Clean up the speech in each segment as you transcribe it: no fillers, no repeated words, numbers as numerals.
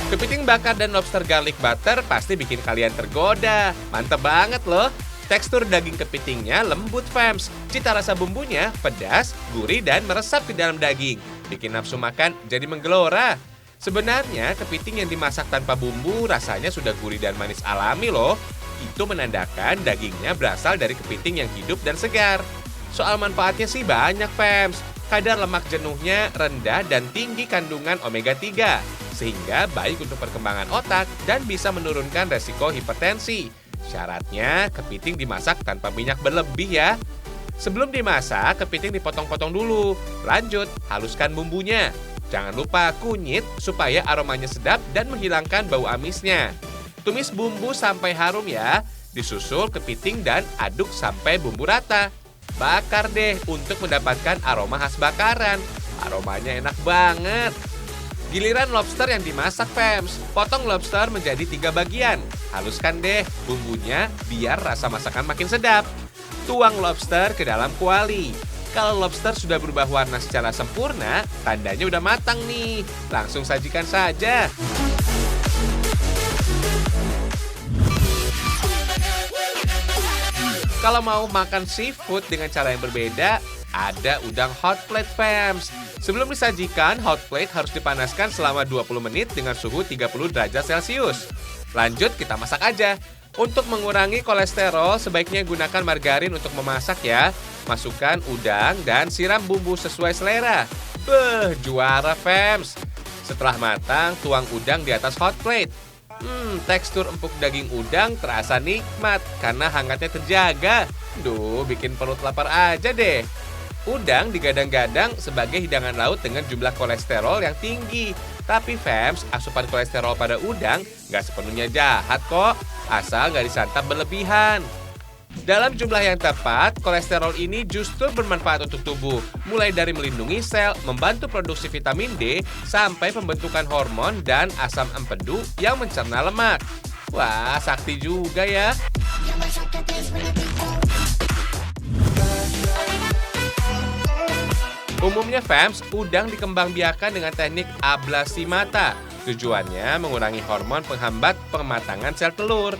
Kepiting bakar dan lobster garlic butter pasti bikin kalian tergoda. Mantep banget loh. Tekstur daging kepitingnya lembut, fams. Cita rasa bumbunya pedas, gurih, dan meresap ke dalam daging. Bikin nafsu makan jadi menggelora. Sebenarnya kepiting yang dimasak tanpa bumbu rasanya sudah gurih dan manis alami loh. Itu menandakan dagingnya berasal dari kepiting yang hidup dan segar. Soal manfaatnya sih banyak, fams. Kadar lemak jenuhnya rendah dan tinggi kandungan omega 3. Sehingga baik untuk perkembangan otak dan bisa menurunkan resiko hipertensi. Syaratnya, kepiting dimasak tanpa minyak berlebih ya. Sebelum dimasak, kepiting dipotong-potong dulu. Lanjut, haluskan bumbunya. Jangan lupa kunyit supaya aromanya sedap dan menghilangkan bau amisnya. Tumis bumbu sampai harum ya. Disusul kepiting dan aduk sampai bumbu rata. Bakar deh untuk mendapatkan aroma khas bakaran. Aromanya enak banget. Giliran lobster yang dimasak, fams. Potong lobster menjadi 3 bagian. Haluskan deh bumbunya biar rasa masakan makin sedap. Tuang lobster ke dalam kuali. Kalau lobster sudah berubah warna secara sempurna, tandanya udah matang nih. Langsung sajikan saja. Kalau mau makan seafood dengan cara yang berbeda, ada udang hot plate, fams. Sebelum disajikan, hot plate harus dipanaskan selama 20 menit dengan suhu 30 derajat Celcius. Lanjut, kita masak aja. Untuk mengurangi kolesterol, sebaiknya gunakan margarin untuk memasak ya. Masukkan udang dan siram bumbu sesuai selera. Juara, fams. Setelah matang, tuang udang di atas hot plate. Tekstur empuk daging udang terasa nikmat karena hangatnya terjaga. Bikin perut lapar aja deh. Udang digadang-gadang sebagai hidangan laut dengan jumlah kolesterol yang tinggi. Tapi fams, asupan kolesterol pada udang nggak sepenuhnya jahat kok, asal nggak disantap berlebihan. Dalam jumlah yang tepat, kolesterol ini justru bermanfaat untuk tubuh. Mulai dari melindungi sel, membantu produksi vitamin D, sampai pembentukan hormon dan asam empedu yang mencerna lemak. Wah, sakti juga ya. Umumnya, fams, udang dikembangbiakan dengan teknik ablasi mata. Tujuannya mengurangi hormon penghambat pematangan sel telur.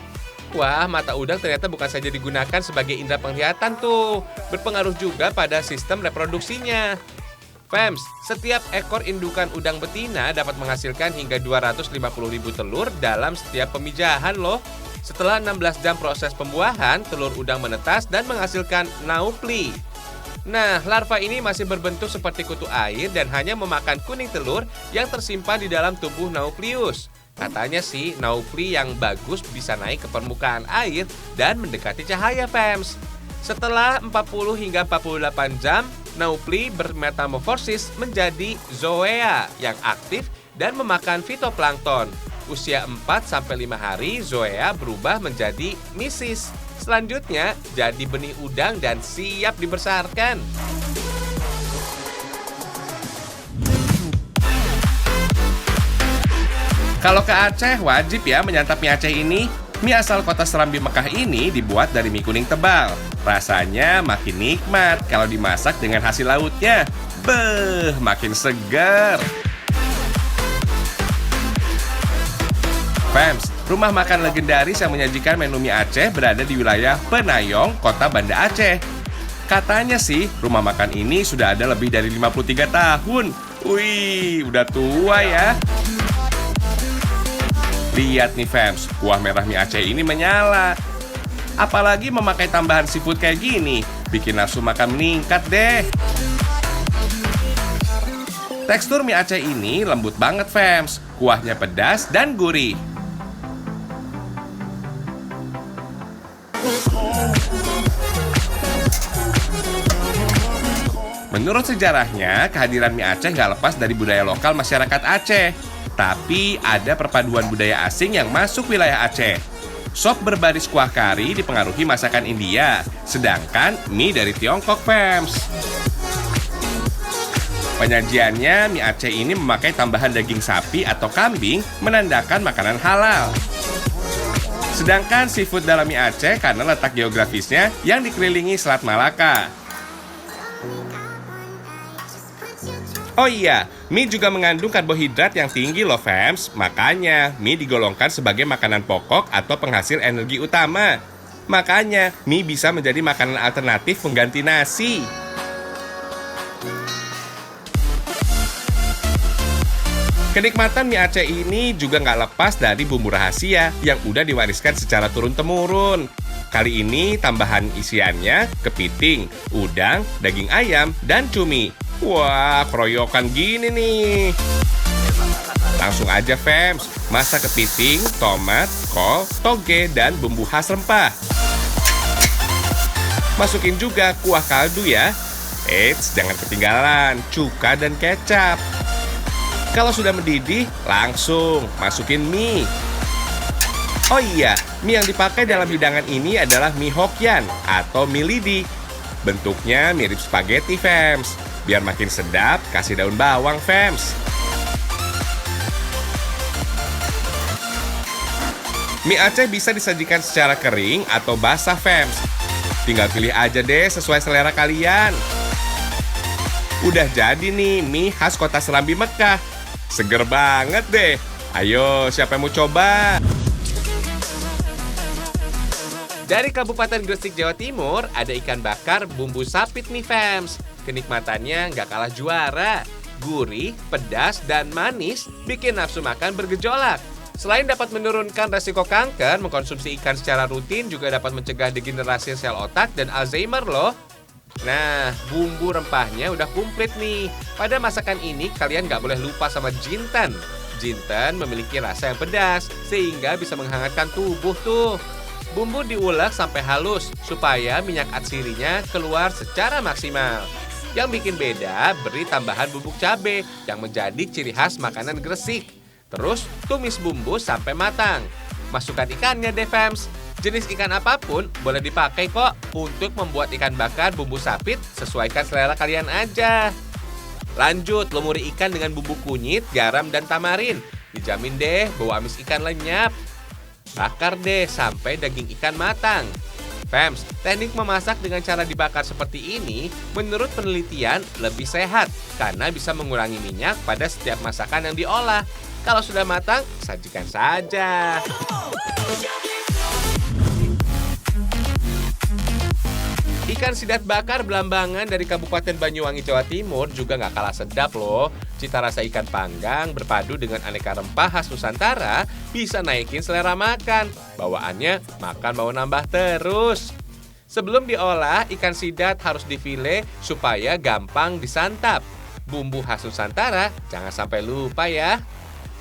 Wah, mata udang ternyata bukan saja digunakan sebagai indera penglihatan tuh. Berpengaruh juga pada sistem reproduksinya. Fams, setiap ekor indukan udang betina dapat menghasilkan hingga 250.000 telur dalam setiap pemijahan loh. Setelah 16 jam proses pembuahan, telur udang menetas dan menghasilkan naupli. Nah, larva ini masih berbentuk seperti kutu air dan hanya memakan kuning telur yang tersimpan di dalam tubuh Nauplius. Katanya sih, naupli yang bagus bisa naik ke permukaan air dan mendekati cahaya, fams. Setelah 40 hingga 48 jam, naupli bermetamorfosis menjadi zoea yang aktif dan memakan fitoplankton. Usia 4-5 hari, zoea berubah menjadi misis. Selanjutnya, jadi benih udang dan siap dibesarkan. Kalau ke Aceh, wajib ya menyantap mie Aceh ini. Mie asal kota Serambi Mekah ini dibuat dari mie kuning tebal. Rasanya makin nikmat kalau dimasak dengan hasil lautnya. Makin segar. Fams, rumah makan legendaris yang menyajikan menu mie Aceh berada di wilayah Penayong, kota Banda Aceh. Katanya sih, rumah makan ini sudah ada lebih dari 53 tahun. Wih, udah tua ya. Lihat nih, fams, kuah merah mie Aceh ini menyala. Apalagi memakai tambahan seafood kayak gini, bikin nafsu makan meningkat deh. Tekstur mie Aceh ini lembut banget, fams. Kuahnya pedas dan gurih. Menurut sejarahnya, kehadiran mie Aceh nggak lepas dari budaya lokal masyarakat Aceh. Tapi ada perpaduan budaya asing yang masuk wilayah Aceh. Sop berbaris kuah kari dipengaruhi masakan India, sedangkan mie dari Tiongkok, fams. Penyajiannya, mie Aceh ini memakai tambahan daging sapi atau kambing, menandakan makanan halal. Sedangkan seafood dalam mie Aceh karena letak geografisnya yang dikelilingi Selat Malaka. Oh iya, mie juga mengandung karbohidrat yang tinggi loh, fams. Makanya, mie digolongkan sebagai makanan pokok atau penghasil energi utama. Makanya, mie bisa menjadi makanan alternatif pengganti nasi. Kenikmatan mie Aceh ini juga nggak lepas dari bumbu rahasia yang udah diwariskan secara turun-temurun. Kali ini tambahan isiannya kepiting, udang, daging ayam, dan cumi. Wah, keroyokan gini nih. Langsung aja, fams. Masak kepiting, tomat, kol, toge, dan bumbu khas rempah. Masukin juga kuah kaldu ya. Eits, jangan ketinggalan cuka dan kecap. Kalau sudah mendidih, langsung masukin mie. Oh iya, mie yang dipakai dalam hidangan ini adalah mie Hokkien atau mie lidi. Bentuknya mirip spaghetti, fams. Biar makin sedap, kasih daun bawang, fams. Mie Aceh bisa disajikan secara kering atau basah, fams. Tinggal pilih aja deh sesuai selera kalian. Udah jadi nih mie khas kota Serambi Mekah. Seger banget deh. Ayo, siapa yang mau coba? Dari Kabupaten Gresik, Jawa Timur, ada ikan bakar bumbu sapit nih, fams. Kenikmatannya nggak kalah juara. Gurih, pedas, dan manis bikin nafsu makan bergejolak. Selain dapat menurunkan resiko kanker, mengkonsumsi ikan secara rutin juga dapat mencegah degenerasi sel otak dan Alzheimer loh. Nah, bumbu rempahnya udah komplit nih. Pada masakan ini, kalian nggak boleh lupa sama jinten. Jinten memiliki rasa yang pedas, sehingga bisa menghangatkan tubuh tuh. Bumbu diulek sampai halus, supaya minyak atsirinya keluar secara maksimal. Yang bikin beda, beri tambahan bubuk cabai yang menjadi ciri khas makanan Gresik. Terus, tumis bumbu sampai matang. Masukkan ikannya deh, fams. Jenis ikan apapun boleh dipakai kok untuk membuat ikan bakar bumbu sapit, sesuaikan selera kalian aja. Lanjut, lumuri ikan dengan bumbu kunyit, garam, dan tamarin. Dijamin deh bau amis ikan lenyap. Bakar deh sampai daging ikan matang. Fams, teknik memasak dengan cara dibakar seperti ini menurut penelitian lebih sehat karena bisa mengurangi minyak pada setiap masakan yang diolah. Kalau sudah matang, sajikan saja. Ikan sidat bakar Belambangan dari Kabupaten Banyuwangi, Jawa Timur juga nggak kalah sedap loh. Cita rasa ikan panggang berpadu dengan aneka rempah khas Nusantara bisa naikin selera makan. Bawaannya makan mau nambah terus. Sebelum diolah, ikan sidat harus difile supaya gampang disantap. Bumbu khas Nusantara jangan sampai lupa ya.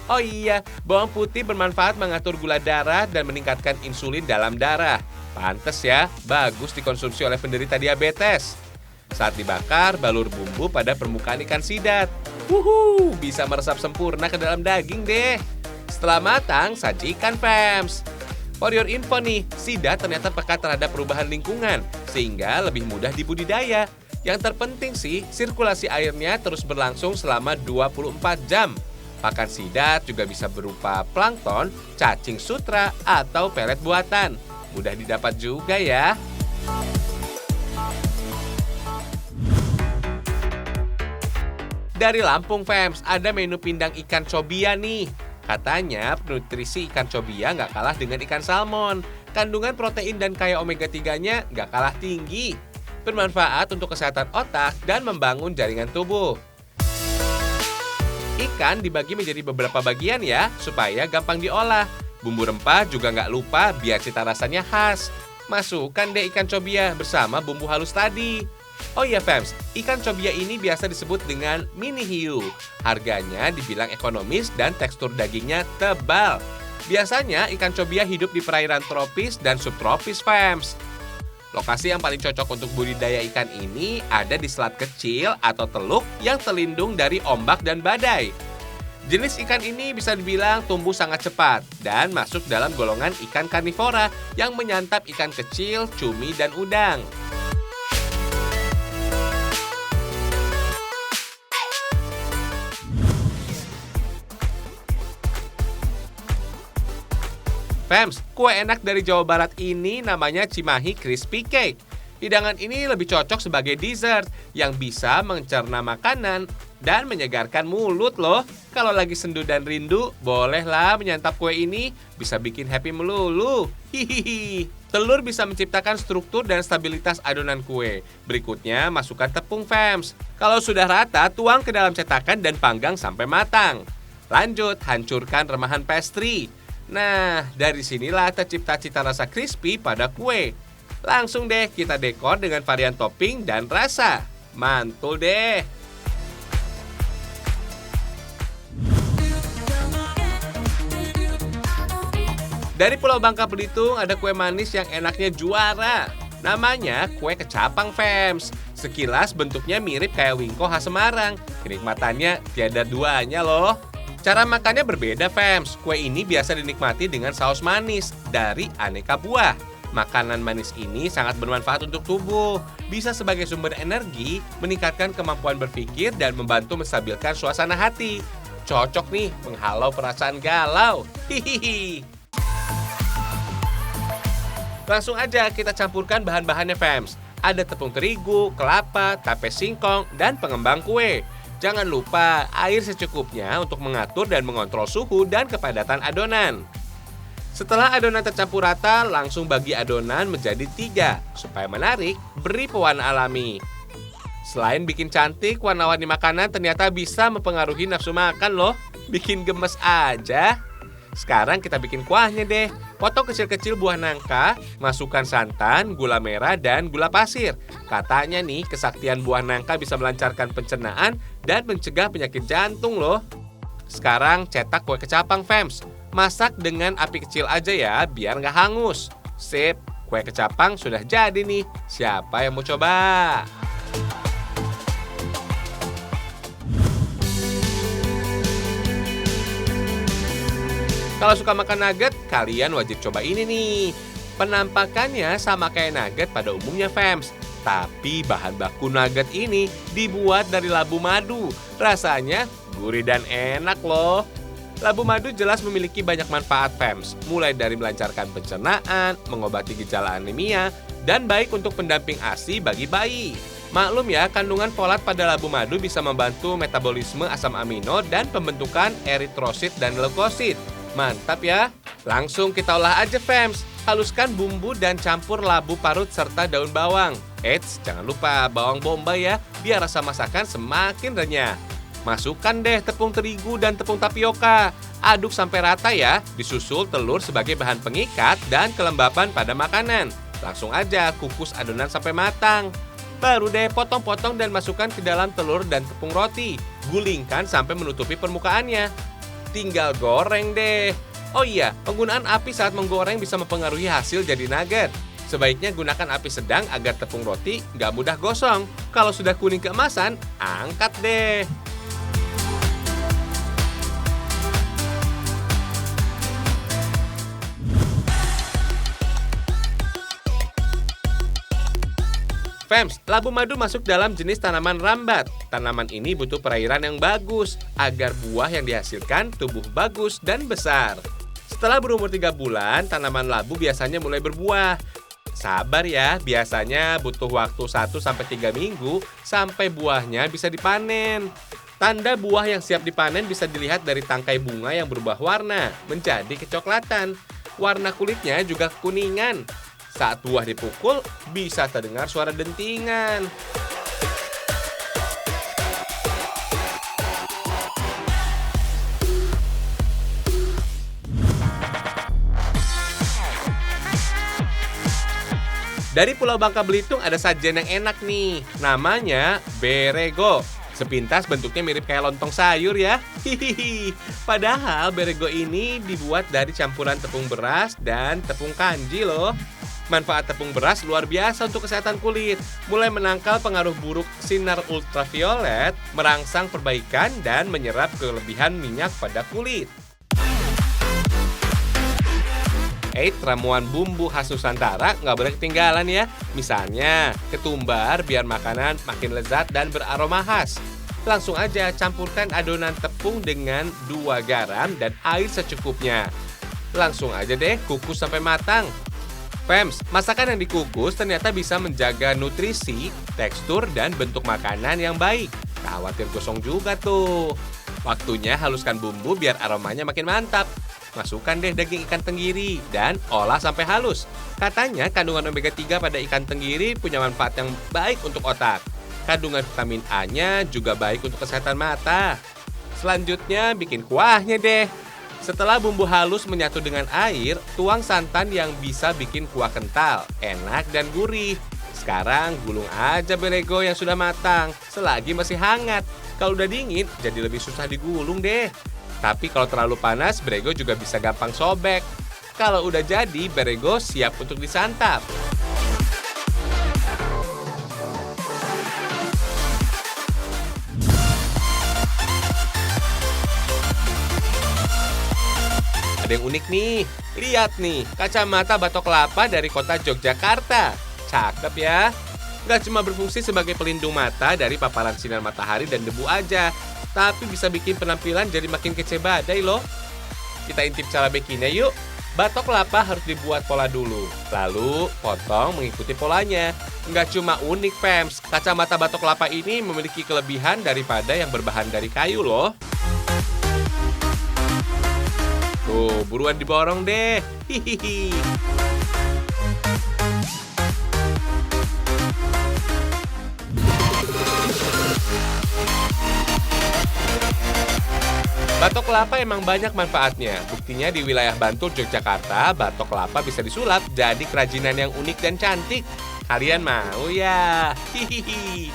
Oh iya, bawang putih bermanfaat mengatur gula darah dan meningkatkan insulin dalam darah. Pantes ya, bagus dikonsumsi oleh penderita diabetes. Saat dibakar, balur bumbu pada permukaan ikan sidat. Bisa meresap sempurna ke dalam daging deh. Setelah matang, sajikan, fams. For your info nih, sidat ternyata peka terhadap perubahan lingkungan, sehingga lebih mudah dibudidaya. Yang terpenting sih, sirkulasi airnya terus berlangsung selama 24 jam. Pakan sidat juga bisa berupa plankton, cacing sutra, atau pelet buatan. Mudah didapat juga ya. Dari Lampung, fams, ada menu pindang ikan cobia nih. Katanya nutrisi ikan cobia nggak kalah dengan ikan salmon. Kandungan protein dan kaya omega 3-nya nggak kalah tinggi. Bermanfaat untuk kesehatan otak dan membangun jaringan tubuh. Ikan dibagi menjadi beberapa bagian ya, supaya gampang diolah. Bumbu rempah juga nggak lupa biar cita rasanya khas. Masukkan deh ikan cobia bersama bumbu halus tadi. Oh iya, fams, ikan cobia ini biasa disebut dengan mini hiu. Harganya dibilang ekonomis dan tekstur dagingnya tebal. Biasanya ikan cobia hidup di perairan tropis dan subtropis, fams. Lokasi yang paling cocok untuk budidaya ikan ini ada di selat kecil atau teluk yang terlindung dari ombak dan badai. Jenis ikan ini bisa dibilang tumbuh sangat cepat dan masuk dalam golongan ikan karnivora yang menyantap ikan kecil, cumi, dan udang. Fams, kue enak dari Jawa Barat ini namanya Cimahi Crispy Cake. Hidangan ini lebih cocok sebagai dessert yang bisa mencerna makanan dan menyegarkan mulut loh. Kalau lagi sendu dan rindu, bolehlah menyantap kue ini, bisa bikin happy melulu. Hihihi. Telur bisa menciptakan struktur dan stabilitas adonan kue. Berikutnya, masukkan tepung Fams. Kalau sudah rata, tuang ke dalam cetakan dan panggang sampai matang. Lanjut, hancurkan remahan pastry. Nah, dari sinilah tercipta cita rasa crispy pada kue. Langsung deh kita dekor dengan varian topping dan rasa. Mantul deh! Dari Pulau Bangka Belitung ada kue manis yang enaknya juara. Namanya kue kecapang Fams. Sekilas bentuknya mirip kayak wingko khas Semarang. Kenikmatannya tiada duanya loh. Cara makannya berbeda Fams. Kue ini biasa dinikmati dengan saus manis dari aneka buah. Makanan manis ini sangat bermanfaat untuk tubuh. Bisa sebagai sumber energi, meningkatkan kemampuan berpikir dan membantu menstabilkan suasana hati. Cocok nih menghalau perasaan galau. Hihihi. Langsung aja kita campurkan bahan-bahannya Fams. Ada tepung terigu, kelapa, tape singkong, dan pengembang kue. Jangan lupa air secukupnya untuk mengatur dan mengontrol suhu dan kepadatan adonan. Setelah adonan tercampur rata, langsung bagi adonan menjadi 3. Supaya menarik, beri pewarna alami. Selain bikin cantik, warna-warni makanan ternyata bisa mempengaruhi nafsu makan loh. Bikin gemes aja. Sekarang kita bikin kuahnya deh. Potong kecil-kecil buah nangka, masukkan santan, gula merah, dan gula pasir. Katanya nih, kesaktian buah nangka bisa melancarkan pencernaan dan mencegah penyakit jantung loh. Sekarang cetak kue kecapang Fams. Masak dengan api kecil aja ya, biar nggak hangus. Sip, kue kecapang sudah jadi nih. Siapa yang mau coba? Kalau suka makan nugget, kalian wajib coba ini nih. Penampakannya sama kayak nugget pada umumnya Fams. Tapi bahan baku nugget ini dibuat dari labu madu. Rasanya gurih dan enak loh. Labu madu jelas memiliki banyak manfaat Fams. Mulai dari melancarkan pencernaan, mengobati gejala anemia, dan baik untuk pendamping ASI bagi bayi. Maklum ya, kandungan folat pada labu madu bisa membantu metabolisme asam amino dan pembentukan eritrosit dan leukosit. Mantap ya. Langsung kita olah aja Fams. Haluskan bumbu dan campur labu parut serta daun bawang. Eits, jangan lupa bawang bombay ya, biar rasa masakan semakin renyah. Masukkan deh tepung terigu dan tepung tapioka. Aduk sampai rata ya, disusul telur sebagai bahan pengikat dan kelembapan pada makanan. Langsung aja kukus adonan sampai matang. Baru deh potong-potong dan masukkan ke dalam telur dan tepung roti. Gulingkan sampai menutupi permukaannya. Tinggal goreng deh. Oh iya, penggunaan api saat menggoreng bisa mempengaruhi hasil jadi nugget. Sebaiknya gunakan api sedang agar tepung roti nggak mudah gosong. Kalau sudah kuning keemasan, angkat deh. Fams, labu madu masuk dalam jenis tanaman rambat. Tanaman ini butuh perairan yang bagus agar buah yang dihasilkan tumbuh bagus dan besar. Setelah berumur 3 bulan, tanaman labu biasanya mulai berbuah. Sabar ya, biasanya butuh waktu 1-3 minggu sampai buahnya bisa dipanen. Tanda buah yang siap dipanen bisa dilihat dari tangkai bunga yang berubah warna menjadi kecoklatan. Warna kulitnya juga kekuningan. Saat buah dipukul, bisa terdengar suara dentingan. Dari Pulau Bangka Belitung ada sajian yang enak nih. Namanya berego. Sepintas bentuknya mirip kayak lontong sayur ya. Hihihi. Padahal berego ini dibuat dari campuran tepung beras dan tepung kanji loh. Manfaat tepung beras luar biasa untuk kesehatan kulit. Mulai menangkal pengaruh buruk sinar ultraviolet, merangsang perbaikan, dan menyerap kelebihan minyak pada kulit. Ramuan bumbu khas Nusantara nggak boleh ketinggalan ya. Misalnya, ketumbar biar makanan makin lezat dan beraroma khas. Langsung aja campurkan adonan tepung dengan 2 garam dan air secukupnya. Langsung aja deh kukus sampai matang. Fams, masakan yang dikukus ternyata bisa menjaga nutrisi, tekstur, dan bentuk makanan yang baik. khawatir gosong juga tuh. Waktunya haluskan bumbu biar aromanya makin mantap. Masukkan deh daging ikan tenggiri dan olah sampai halus. Katanya kandungan omega 3 pada ikan tenggiri punya manfaat yang baik untuk otak. Kandungan vitamin A-nya juga baik untuk kesehatan mata. Selanjutnya bikin kuahnya deh. Setelah bumbu halus menyatu dengan air, tuang santan yang bisa bikin kuah kental, enak dan gurih. Sekarang gulung aja berego yang sudah matang, selagi masih hangat. Kalau udah dingin, jadi lebih susah digulung deh. Tapi kalau terlalu panas, berego juga bisa gampang sobek. Kalau udah jadi, berego siap untuk disantap. Ada yang unik nih, lihat nih, kacamata batok kelapa dari kota Yogyakarta. Cakep ya. Gak cuma berfungsi sebagai pelindung mata dari paparan sinar matahari dan debu aja, tapi bisa bikin penampilan jadi makin kece badai loh. Kita intip cara bikinnya yuk. Batok kelapa harus dibuat pola dulu, lalu potong mengikuti polanya. Nggak cuma unik fams, kacamata batok kelapa ini memiliki kelebihan daripada yang berbahan dari kayu loh. Tuh, buruan diborong deh. Hihihi. Batok kelapa emang banyak manfaatnya. Buktinya di wilayah Bantul, Yogyakarta, batok kelapa bisa disulap jadi kerajinan yang unik dan cantik. Kalian mau ya? Hihihi.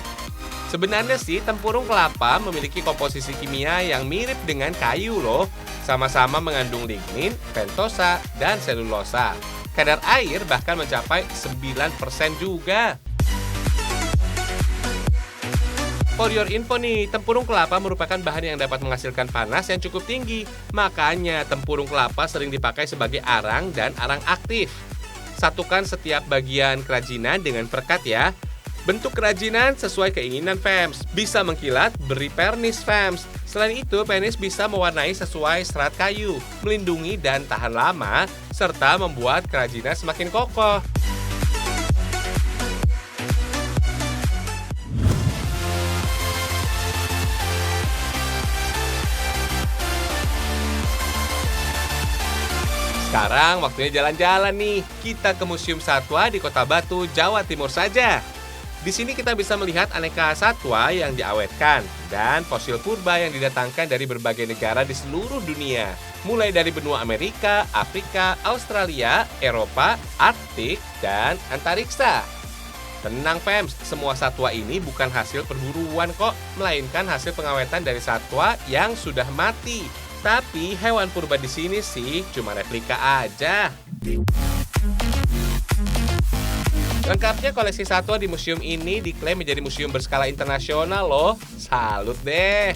Sebenarnya sih tempurung kelapa memiliki komposisi kimia yang mirip dengan kayu loh. Sama-sama mengandung lignin, pentosa, dan selulosa. Kadar air bahkan mencapai 9% juga. For your info nih, tempurung kelapa merupakan bahan yang dapat menghasilkan panas yang cukup tinggi. Makanya tempurung kelapa sering dipakai sebagai arang dan arang aktif. Satukan setiap bagian kerajinan dengan perekat ya. Bentuk kerajinan sesuai keinginan fams. Bisa mengkilat, beri pernis fams. Selain itu, pernis bisa mewarnai sesuai serat kayu, melindungi dan tahan lama, serta membuat kerajinan semakin kokoh. Sekarang waktunya jalan-jalan nih. Kita ke Museum Satwa di Kota Batu, Jawa Timur saja. Di sini kita bisa melihat aneka satwa yang diawetkan dan fosil purba yang didatangkan dari berbagai negara di seluruh dunia. Mulai dari benua Amerika, Afrika, Australia, Eropa, Arktik, dan antariksa. Tenang fams, semua satwa ini bukan hasil perburuan kok, melainkan hasil pengawetan dari satwa yang sudah mati. Tapi hewan purba di sini sih cuma replika aja. Lengkapnya koleksi satwa di museum ini diklaim menjadi museum berskala internasional loh. Salut deh.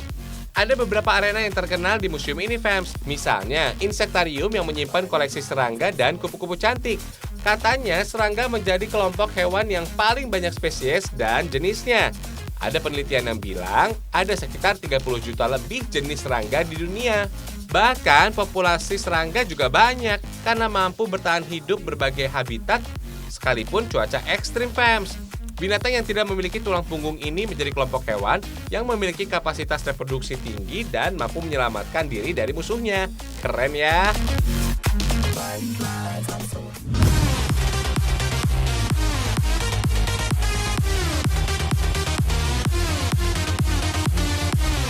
Ada beberapa arena yang terkenal di museum ini fams. Misalnya insektarium yang menyimpan koleksi serangga dan kupu-kupu cantik. Katanya serangga menjadi kelompok hewan yang paling banyak spesies dan jenisnya. Ada penelitian yang bilang ada sekitar 30 juta lebih jenis serangga di dunia. Bahkan populasi serangga juga banyak karena mampu bertahan hidup berbagai habitat sekalipun cuaca ekstrim fams. Binatang yang tidak memiliki tulang punggung ini menjadi kelompok hewan yang memiliki kapasitas reproduksi tinggi dan mampu menyelamatkan diri dari musuhnya. Keren ya.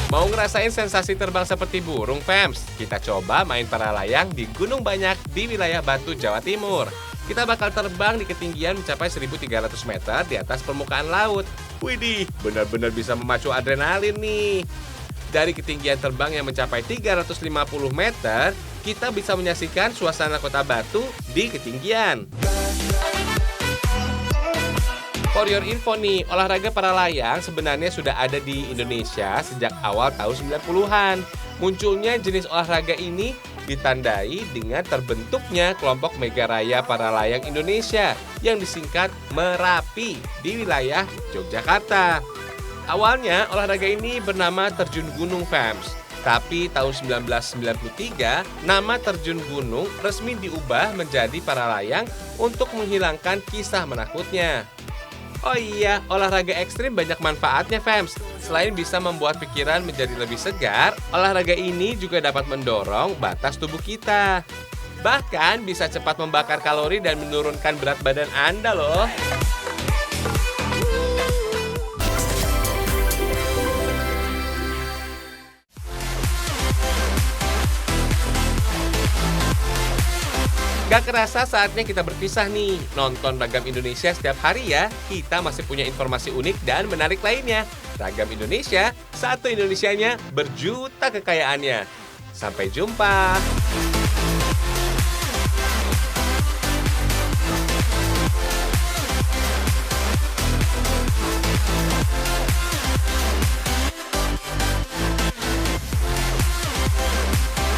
Mau ngerasain sensasi terbang seperti burung fams? Kita coba main para layang di Gunung Banyak di wilayah Batu, Jawa Timur. Kita bakal terbang di ketinggian mencapai 1.300 meter di atas permukaan laut. Widih, benar-benar bisa memacu adrenalin nih. Dari ketinggian terbang yang mencapai 350 meter, kita bisa menyaksikan suasana kota Batu di ketinggian. For your info nih, olahraga para layang sebenarnya sudah ada di Indonesia sejak awal tahun 90-an. Munculnya jenis olahraga ini ditandai dengan terbentuknya kelompok Mega Raya Para Layang Indonesia yang disingkat Merapi di wilayah Yogyakarta. Awalnya olahraga ini bernama terjun gunung fams. Tapi tahun 1993, nama terjun gunung resmi diubah menjadi para layang untuk menghilangkan kisah menakutnya. Oh iya, olahraga ekstrim banyak manfaatnya fams. Selain bisa membuat pikiran menjadi lebih segar, olahraga ini juga dapat mendorong batas tubuh kita. Bahkan bisa cepat membakar kalori dan menurunkan berat badan Anda loh. Gak kerasa saatnya kita berpisah nih. Nonton Ragam Indonesia setiap hari ya. Kita masih punya informasi unik dan menarik lainnya. Ragam Indonesia, satu Indonesianya berjuta kekayaannya. Sampai jumpa.